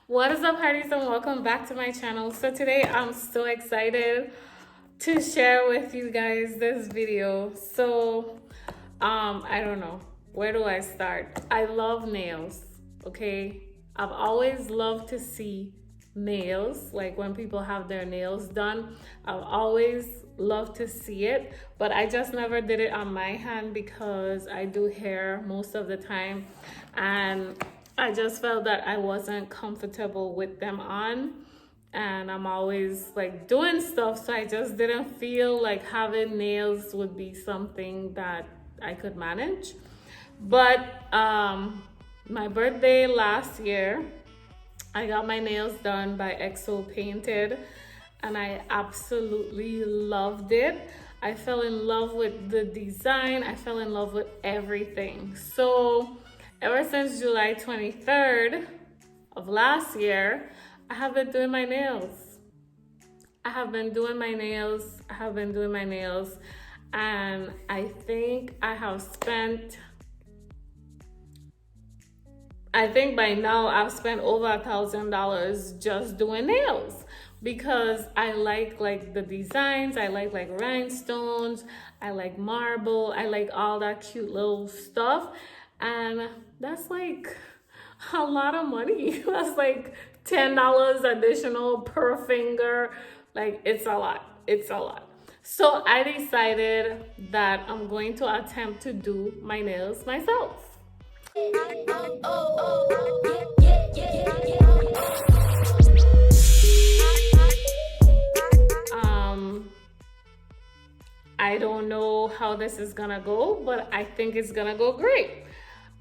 What is up, hearties, and welcome back to my channel. So today I'm so excited to share with you guys this video. So I don't know, where do I start? I love nails, okay? I've always loved to see nails, like when people have their nails done. I've always loved to see it, but I just never did it on my hand because I do hair most of the time, and I just felt that I wasn't comfortable with them on, and I'm always like doing stuff, so I just didn't feel like having nails would be something that I could manage. But my birthday last year, I got my nails done by XO Painted, and I absolutely loved it. I fell in love with the design. I fell in love with everything. So ever since July 23rd of last year, I have been doing my nails. I have been doing my nails. And I think by now I've spent over $1,000 just doing nails because I like the designs. I like rhinestones. I like marble. I like all that cute little stuff. And that's like a lot of money. That's like $10 additional per finger. Like, it's a lot. It's a lot. So I decided that I'm going to attempt to do my nails myself. I don't know how this is gonna go, but I think it's gonna go great.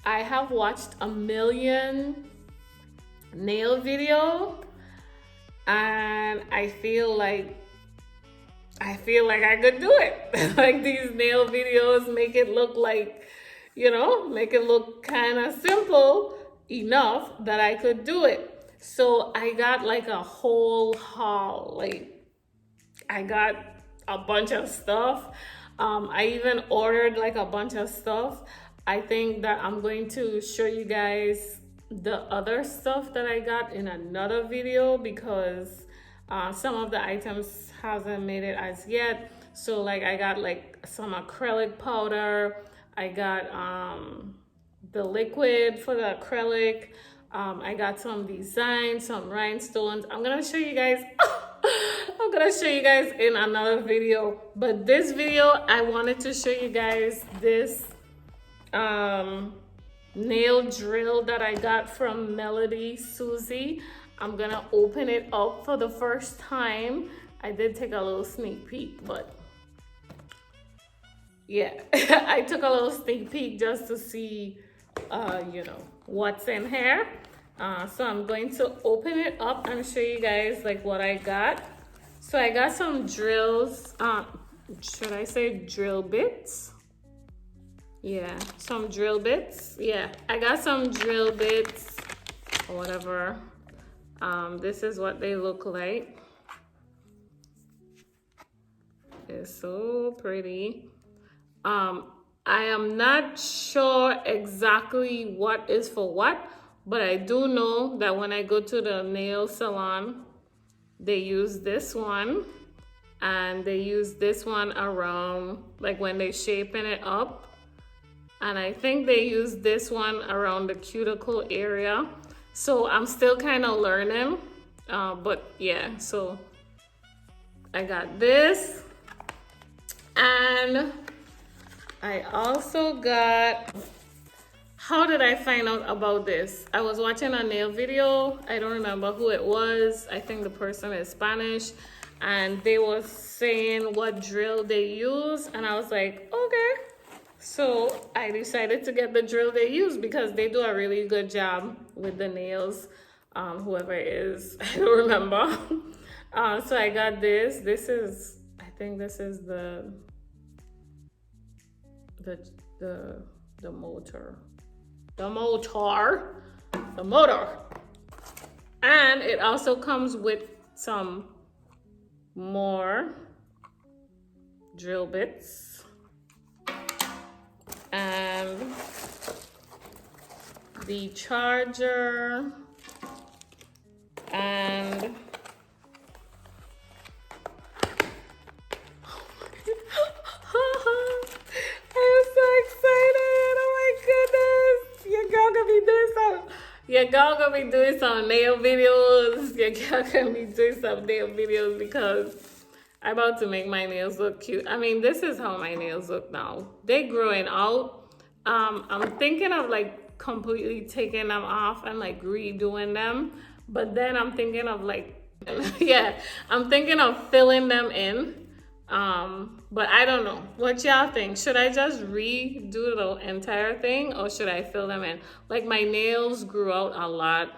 I have watched a million nail video, and I feel like I could do it. Like, these nail videos make it look like, make it look kind of simple enough that I could do it. So I got like a whole haul. Like, I got a bunch of stuff. I even ordered like a bunch of stuff. I think that I'm going to show you guys the other stuff that I got in another video because some of the items hasn't made it as yet. So like, I got like some acrylic powder. I got the liquid for the acrylic. I got some designs, some rhinestones. I'm gonna show you guys in another video, but this video I wanted to show you guys this nail drill that I got from MELODYSUSIE. I'm gonna open it up for the first time. I did take a little sneak peek, but yeah, I took a little sneak peek just to see what's in here. So I'm going to open it up and show you guys like what I got. So I got some drills, should I say drill bits? Yeah, some drill bits. Yeah, I got some drill bits or whatever. This is what they look like. It's so pretty. I am not sure exactly what is for what, but I do know that when I go to the nail salon, they use this one, and they use this one around, like when they're shaping it up. And I think they use this one around the cuticle area. So I'm still kind of learning, but yeah, so I got this. And I also got, how did I find out about this? I was watching a nail video. I don't remember who it was. I think the person is Spanish, and they was saying what drill they use, and I was like, okay. So I decided to get the drill they use because they do a really good job with the nails. Whoever it is, I don't remember. So I got this. I think this is the motor. The motor. And it also comes with some more drill bits. And the charger, gonna be doing some nail videos. Your girl gonna be doing some nail videos because I'm about to make my nails look cute. I mean, this is how my nails look now. They're growing out. I'm thinking of like completely taking them off and like redoing them. But then I'm thinking of like, yeah, I'm thinking of filling them in. But I don't know. What y'all think? Should I just redo the entire thing or should I fill them in? Like my nails grew out a lot.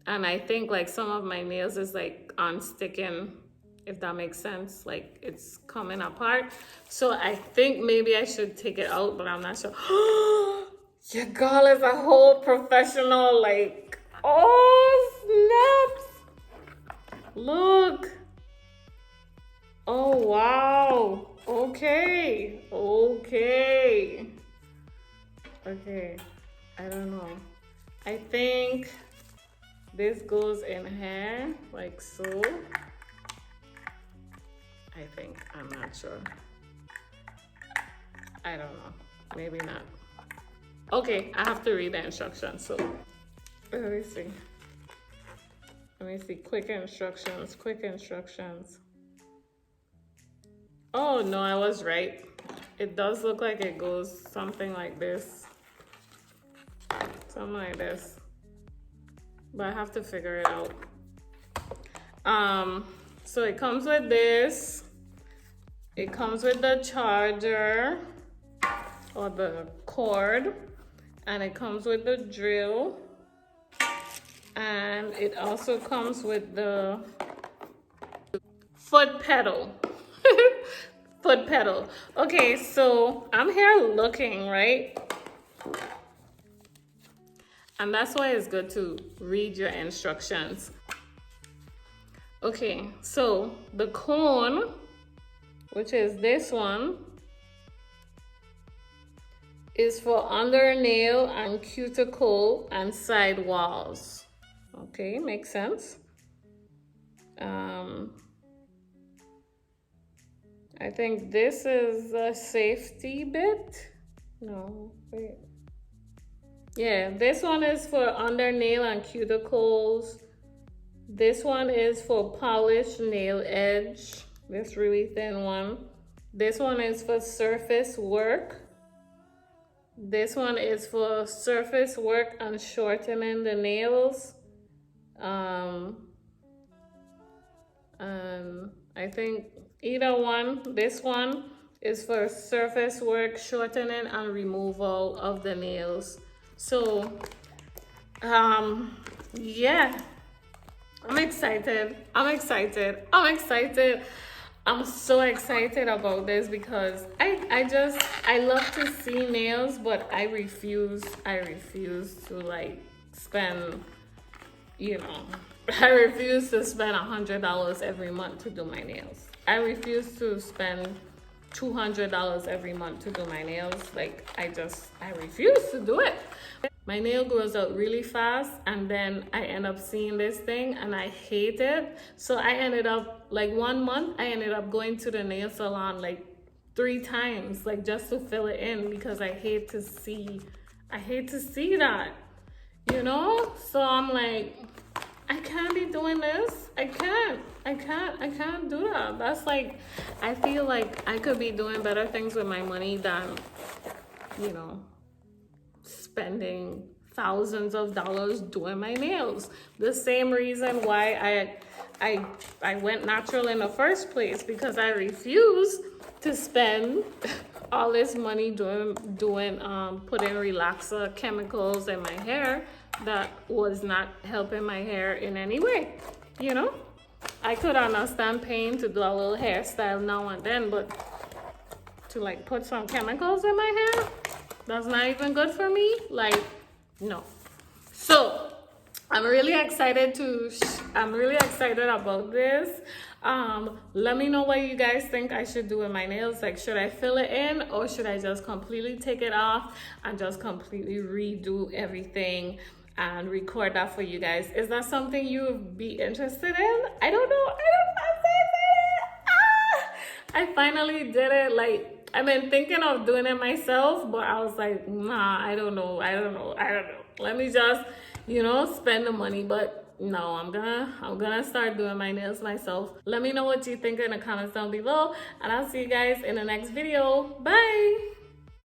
And I think like some of my nails is like unsticking, if that makes sense. Like it's coming apart. So I think maybe I should take it out, but I'm not sure. Your girl is a whole professional, like, oh snaps. Look. Oh wow. Okay. I don't know. I think this goes in here like so. I think, I'm not sure. I don't know. Maybe not. Okay, I have to read the instructions. So let me see. Quick instructions. Oh no, I was right. It does look like it goes something like this. Something like this. But I have to figure it out. So it comes with this. It comes with the charger or the cord. And it comes with the drill. And it also comes with the foot pedal. Foot pedal. Okay, so I'm here looking, right? And that's why it's good to read your instructions. Okay, so the cone, which is this one, is for under nail and cuticle and side walls. Okay, makes sense. I think this is a safety bit. No, wait. Yeah, this one is for under nail and cuticles. This one is for polished nail edge. This really thin one. This one is for surface work. This one is for surface work and shortening the nails. And I think either one, this one is for surface work, shortening and removal of the nails. So, yeah, I'm excited. I'm so excited about this because I love to see nails, but I refuse to like spend, you know, I refuse to spend $100 every month to do my nails. I refuse to spend $200 every month to do my nails. Like I refuse to do it. My nail grows out really fast and then I end up seeing this thing and I hate it. So I ended up, like 1 month, I ended up going to the nail salon like 3 times, like just to fill it in because I hate to see that, you know? So I'm like, I can't be doing this. I can't do that. That's like, I feel like I could be doing better things with my money than, you know, spending thousands of dollars doing my nails. The same reason why I went natural in the first place, because I refuse to spend all this money doing putting relaxer chemicals in my hair that was not helping my hair in any way, you know? I could understand paying to do a little hairstyle now and then, but to like put some chemicals in my hair, that's not even good for me. Like, no. So I'm really excited about this. Let me know what you guys think I should do with my nails. Like, should I fill it in or should I just completely take it off and just completely redo everything and record that for you guys? Is that something you would be interested in? I don't know. I'm so excited. I finally did it. Like, I've been thinking of doing it myself, but I was like, nah, I don't know. Let me just, you know, spend the money. But no, I'm gonna start doing my nails myself. Let me know what you think in the comments down below, and I'll see you guys in the next video. Bye.